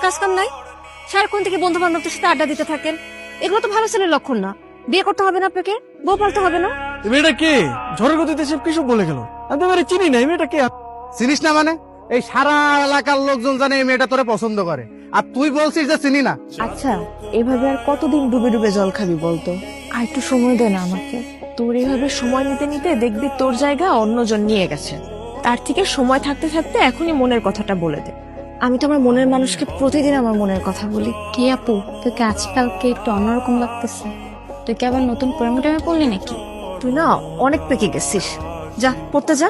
কাজ কাম নাই? সারাক্ষণ থেকে বন্ধু বান্ধবদের সাথে আড্ডা দিতে থাকেন, এগুলো তো ভালো ছেলের লক্ষণ না। বিয়ে করতে হবে না আপনাকে, বউ পালতে হবে না। এই মেয়েটা কে? ঝড়ের গতিতে সব কিছু বলে গেল। আমি তো এবারে চিনি না, এই মেয়েটা কে? চিনিস না মানে? এই সারা এলাকার লোকজন জানে এই মেয়েটা তোরে পছন্দ করে, আর তুই বলছিস যে চিনি না। আচ্ছা, এভাবে আর কতদিন ডুবে ডুবে জল খাবি বলতো? আর একটু সময় দে না আমাকে। তোর এইভাবে সময় নিতে নিতে দেখবি তোর জায়গা অন্যজন নিয়ে গেছে। তার থেকে সময় থাকতে থাকতে এখনই মনের কথাটা বলে দে। আমি তো আমার মনের মানুষকে প্রতিদিন আমার মনের কথা বলি। কি আপু, তোকে আজকালকে একটু অন্যরকম লাগতেছে। তুই কি আবার নতুন প্রেমে পড়লি নাকি? তুই না অনেক পেকে গেছিস, যা পড়তে যা।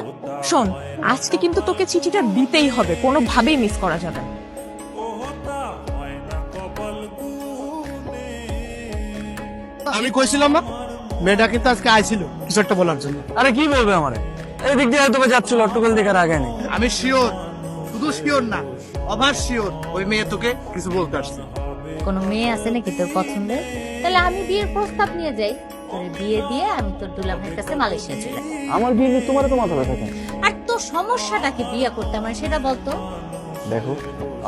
শোন, আজকে কিন্তু তোকে চিঠিটা দিতেই হবে, কোনোভাবেই মিস করা যাবে না। আমি কইছিলাম না মেয়েটা কিন্তু আজকে আইছিল কিছু একটা বলার জন্য। আরে কি বলবে আমারে? এই দিক দিয়ে হয়তো বা যাচ্ছিল, অট্টকল দেখার আগে নেই। আমি শিওর, শুধু শিওর না, অভার শিওর ওই মেয়ে তোকে কিছু বলতে আসছে। কোনো মেয়ে আছে নাকি তোর পছন্দের? তাহলে আমি বিয়ের প্রস্তাব নিয়ে যাই, তোর বিয়ে দিয়ে আমি তোর দুলা ভাইয়ের কাছে মালয়েশিয়া চলে যাই। আমার বিয়ে নিয়ে তোমার তো মাথা ব্যথা কেন? আর তোর সমস্যাটাকে বিয়ে করতে আমার সেটা বলতো। দেখো,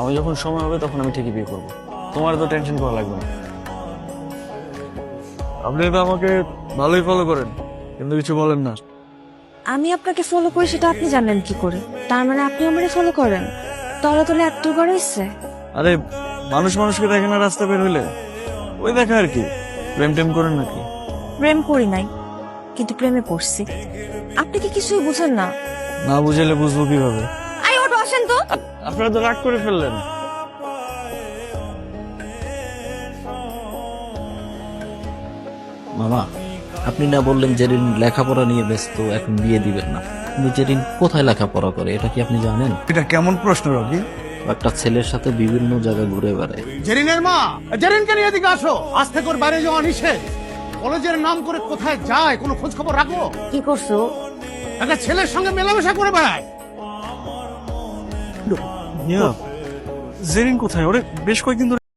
আমি যখন সময় হবে তখন আমি ঠিকই বিয়ে করবো, তোমার তো টেনশন করা লাগবে না। আপনি তো আমাকে ভালোই ফলো করেন, কিন্তু কিছু বলেন না। আমি আপনাকে ফলো করি সেটা আপনি জানেন কি করে? তার মানে আপনি আমারে ফলো করেন? তলে তলে এত বড় ইচ্ছে। আরে মানুষ মানুষকে দেখে না রাস্তা বের হইলে, ওই দেখা আর কি। প্রেম টেম করেন নাকি? প্রেম করি নাই, কিন্তু প্রেমে পড়ছি। আপনি কি কিছুই বুঝেন না? না বুঝাইলে বুঝবো কিভাবে? আই ওটো আসেন তো। আপনারা তো রাগ করে ফেললেন। মামা, আপনি না বললেন জেরিন লেখাপড়া নিয়ে ব্যস্ত, এখন বিয়ে দিবেন না। কিন্তু জেরিন কোথায় লেখাপড়া করে এটা কি আপনি জানেন? এটা কেমন প্রশ্ন রবি? একটা ছেলের সাথে বিভিন্ন জায়গায় ঘুরে বেড়ায়। জেরিনের মা, জেরিনকে নিয়ে এদিকে আসো। আজ থেকে ওর বাইরে যাওয়া নিষেধ। কলেজের নাম করে কোথায় যায় কোনো খোঁজ খবর রাখো? কি করছো? একটা ছেলের সঙ্গে মেলামেশা করে বেড়ায়। জেরিন কোথায়? ওরে বেশ কয়েকদিন ধরে